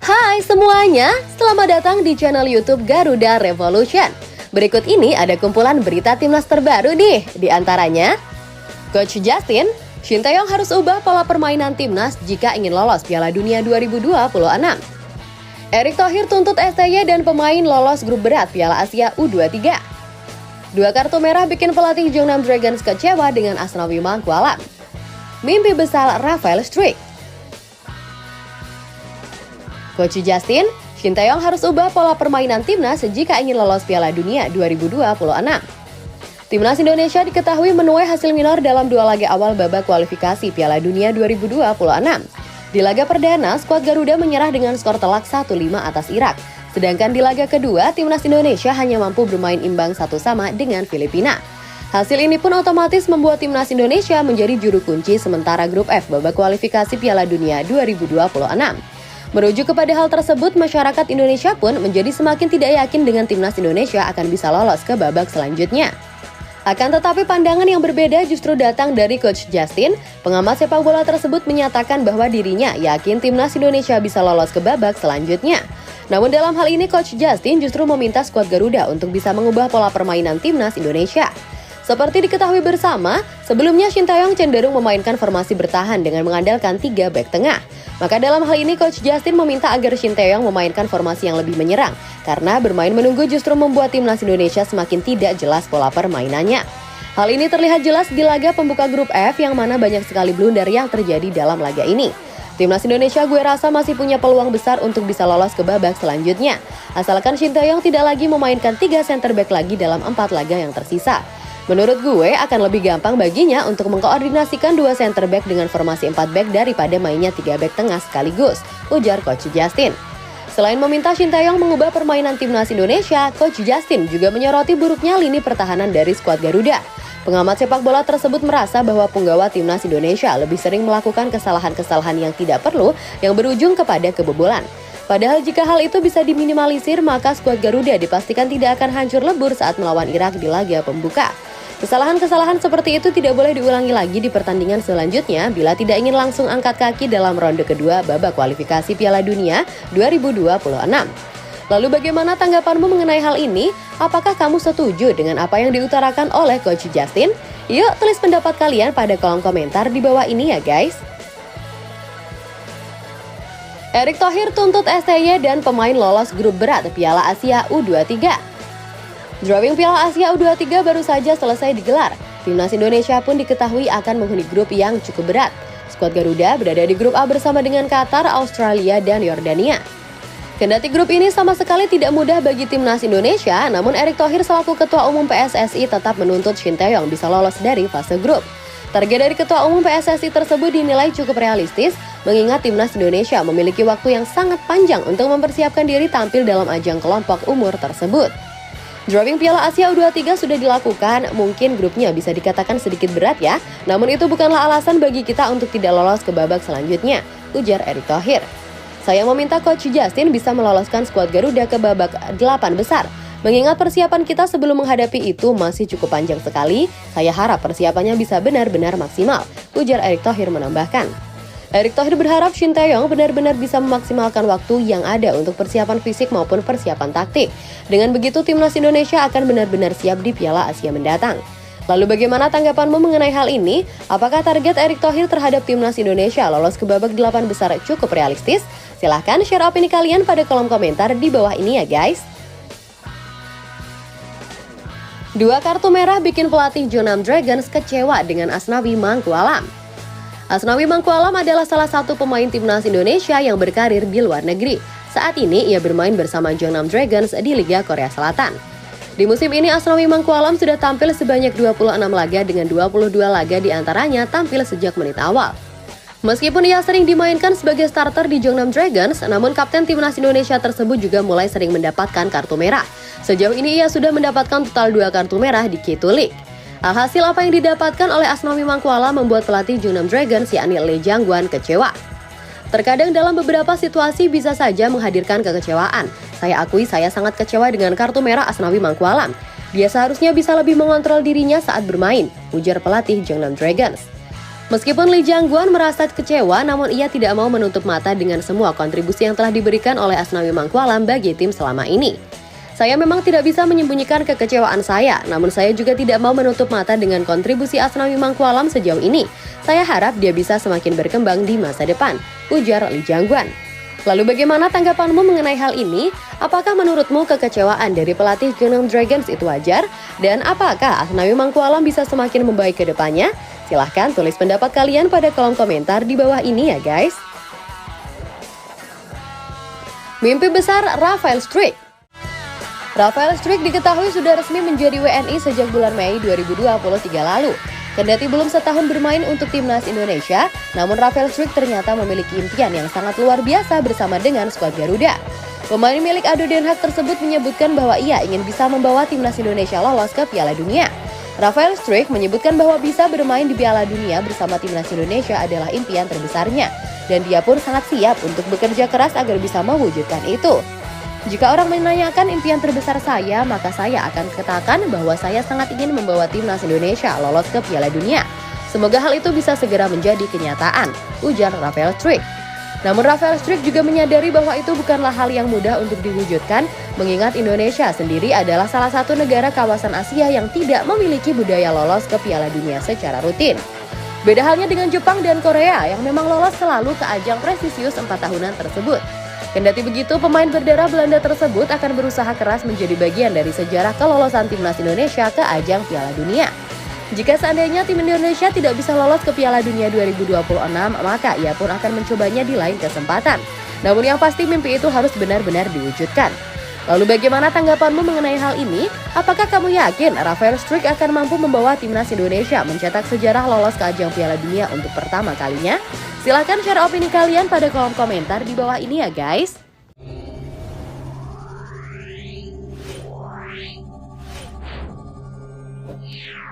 Hai semuanya, selamat datang di channel YouTube Garuda Revolution. Berikut ini ada kumpulan berita timnas terbaru nih. Di antaranya, Coach Justin, Shin Tae-yong harus ubah pola permainan timnas jika ingin lolos Piala Dunia 2026. Erick Thohir tuntut STY dan pemain lolos grup berat Piala Asia U23. 2 kartu merah bikin pelatih Jeonnam Dragons kecewa dengan Asnawi Mangkualam. Mimpi besar Rafael Struijk. Coach Justin, Shin Tae-yong harus ubah pola permainan timnas jika ingin lolos Piala Dunia 2026. Timnas Indonesia diketahui menuai hasil minor dalam 2 laga awal babak kualifikasi Piala Dunia 2026. Di laga perdana, skuad Garuda menyerah dengan skor telak 1-5 atas Irak. Sedangkan di laga kedua, Timnas Indonesia hanya mampu bermain imbang 1-1 dengan Filipina. Hasil ini pun otomatis membuat Timnas Indonesia menjadi juru kunci sementara grup F babak kualifikasi Piala Dunia 2026. Merujuk kepada hal tersebut, masyarakat Indonesia pun menjadi semakin tidak yakin dengan Timnas Indonesia akan bisa lolos ke babak selanjutnya. Akan tetapi pandangan yang berbeda justru datang dari Coach Justin. Pengamat sepak bola tersebut menyatakan bahwa dirinya yakin Timnas Indonesia bisa lolos ke babak selanjutnya. Namun dalam hal ini Coach Justin justru meminta skuad Garuda untuk bisa mengubah pola permainan Timnas Indonesia. Seperti diketahui bersama, sebelumnya Shin Tae-yong cenderung memainkan formasi bertahan dengan mengandalkan 3 bek tengah. Maka dalam hal ini Coach Justin meminta agar Shin Tae-yong memainkan formasi yang lebih menyerang, karena bermain menunggu justru membuat Timnas Indonesia semakin tidak jelas pola permainannya. Hal ini terlihat jelas di laga pembuka grup F yang mana banyak sekali blunder yang terjadi dalam laga ini. Timnas Indonesia gue rasa masih punya peluang besar untuk bisa lolos ke babak selanjutnya, asalkan Shin Tae-yong tidak lagi memainkan 3 center back lagi dalam 4 laga yang tersisa. Menurut gue akan lebih gampang baginya untuk mengkoordinasikan 2 center back dengan formasi 4 back daripada mainnya 3 back tengah sekaligus, ujar Coach Justin. Selain meminta Shin Tae-yong mengubah permainan Timnas Indonesia, Coach Justin juga menyoroti buruknya lini pertahanan dari skuad Garuda. Pengamat sepak bola tersebut merasa bahwa penggawa Timnas Indonesia lebih sering melakukan kesalahan-kesalahan yang tidak perlu yang berujung kepada kebobolan. Padahal jika hal itu bisa diminimalisir, maka skuad Garuda dipastikan tidak akan hancur lebur saat melawan Irak di laga pembuka. Kesalahan-kesalahan seperti itu tidak boleh diulangi lagi di pertandingan selanjutnya bila tidak ingin langsung angkat kaki dalam ronde kedua babak kualifikasi Piala Dunia 2026. Lalu bagaimana tanggapanmu mengenai hal ini? Apakah kamu setuju dengan apa yang diutarakan oleh Coach Justin? Yuk tulis pendapat kalian pada kolom komentar di bawah ini ya guys. Erick Thohir tuntut STY dan pemain lolos grup berat Piala Asia U23. Drawing Piala Asia U23 baru saja selesai digelar. Timnas Indonesia pun diketahui akan menghuni grup yang cukup berat. Skuad Garuda berada di grup A bersama dengan Qatar, Australia, dan Yordania. Kendati grup ini sama sekali tidak mudah bagi Timnas Indonesia, namun Erick Thohir selaku Ketua Umum PSSI tetap menuntut Shin Tae-yong bisa lolos dari fase grup. Target dari Ketua Umum PSSI tersebut dinilai cukup realistis, mengingat Timnas Indonesia memiliki waktu yang sangat panjang untuk mempersiapkan diri tampil dalam ajang kelompok umur tersebut. Drawing Piala Asia U23 sudah dilakukan, mungkin grupnya bisa dikatakan sedikit berat ya, namun itu bukanlah alasan bagi kita untuk tidak lolos ke babak selanjutnya, ujar Erick Thohir. Saya meminta Coach Justin bisa meloloskan skuad Garuda ke babak 8 besar. Mengingat persiapan kita sebelum menghadapi itu masih cukup panjang sekali, saya harap persiapannya bisa benar-benar maksimal, ujar Erick Thohir menambahkan. Erick Thohir berharap Shin Tae-yong benar-benar bisa memaksimalkan waktu yang ada untuk persiapan fisik maupun persiapan taktik. Dengan begitu, Timnas Indonesia akan benar-benar siap di Piala Asia mendatang. Lalu bagaimana tanggapanmu mengenai hal ini? Apakah target Erick Thohir terhadap Timnas Indonesia lolos ke babak 8 besar cukup realistis? Silahkan share opini kalian pada kolom komentar di bawah ini ya guys. 2 kartu merah bikin pelatih Jeonnam Dragons kecewa dengan Asnawi Mangkualam. Asnawi Mangkualam adalah salah satu pemain Timnas Indonesia yang berkarir di luar negeri. Saat ini ia bermain bersama Jeonnam Dragons di Liga Korea Selatan. Di musim ini Asnawi Mangkualam sudah tampil sebanyak 26 laga dengan 22 laga diantaranya tampil sejak menit awal. Meskipun ia sering dimainkan sebagai starter di Jeonnam Dragons, namun kapten Timnas Indonesia tersebut juga mulai sering mendapatkan kartu merah. Sejauh ini ia sudah mendapatkan total 2 kartu merah di K2 League. Alhasil apa yang didapatkan oleh Asnawi Mangkualam membuat pelatih Jeonnam Dragons yakni Lee Jang-gwan kecewa. Terkadang dalam beberapa situasi bisa saja menghadirkan kekecewaan. Saya akui saya sangat kecewa dengan kartu merah Asnawi Mangkualam. Dia seharusnya bisa lebih mengontrol dirinya saat bermain, ujar pelatih Jeonnam Dragons. Meskipun Lee Jang-gwon merasa kecewa, namun ia tidak mau menutup mata dengan semua kontribusi yang telah diberikan oleh Asnawi Mangkualam bagi tim selama ini. Saya memang tidak bisa menyembunyikan kekecewaan saya, namun saya juga tidak mau menutup mata dengan kontribusi Asnawi Mangkualam sejauh ini. Saya harap dia bisa semakin berkembang di masa depan, ujar Lee Jang-gwon. Lalu bagaimana tanggapanmu mengenai hal ini? Apakah menurutmu kekecewaan dari pelatih Gyeongnam Dragons itu wajar? Dan apakah Asnawi Mangkualam bisa semakin membaik ke depannya? Silahkan tulis pendapat kalian pada kolom komentar di bawah ini ya guys. Mimpi besar Rafael Struijk. Rafael Struijk diketahui sudah resmi menjadi WNI sejak bulan Mei 2023 lalu. Kendati belum setahun bermain untuk timnas Indonesia, namun Rafael Struijk ternyata memiliki impian yang sangat luar biasa bersama dengan skuad Garuda. Pemain milik Ado Den Haag tersebut menyebutkan bahwa ia ingin bisa membawa timnas Indonesia lolos ke Piala Dunia. Rafael Struijk menyebutkan bahwa bisa bermain di Piala Dunia bersama timnas Indonesia adalah impian terbesarnya, dan dia pun sangat siap untuk bekerja keras agar bisa mewujudkan itu. Jika orang menanyakan impian terbesar saya, maka saya akan katakan bahwa saya sangat ingin membawa timnas Indonesia lolos ke Piala Dunia. Semoga hal itu bisa segera menjadi kenyataan, ujar Rafael Struijk. Namun Rafael Struijk juga menyadari bahwa itu bukanlah hal yang mudah untuk diwujudkan, mengingat Indonesia sendiri adalah salah satu negara kawasan Asia yang tidak memiliki budaya lolos ke Piala Dunia secara rutin. Beda halnya dengan Jepang dan Korea yang memang lolos selalu ke ajang prestisius 4 tahunan tersebut. Kendati begitu, pemain berdarah Belanda tersebut akan berusaha keras menjadi bagian dari sejarah kelolosan timnas Indonesia ke ajang Piala Dunia. Jika seandainya tim Indonesia tidak bisa lolos ke Piala Dunia 2026, maka ia pun akan mencobanya di lain kesempatan. Namun yang pasti mimpi itu harus benar-benar diwujudkan. Lalu bagaimana tanggapanmu mengenai hal ini? Apakah kamu yakin Rafael Struijk akan mampu membawa timnas Indonesia mencetak sejarah lolos ke ajang Piala Dunia untuk pertama kalinya? Silahkan share opini kalian pada kolom komentar di bawah ini ya guys. Yeah.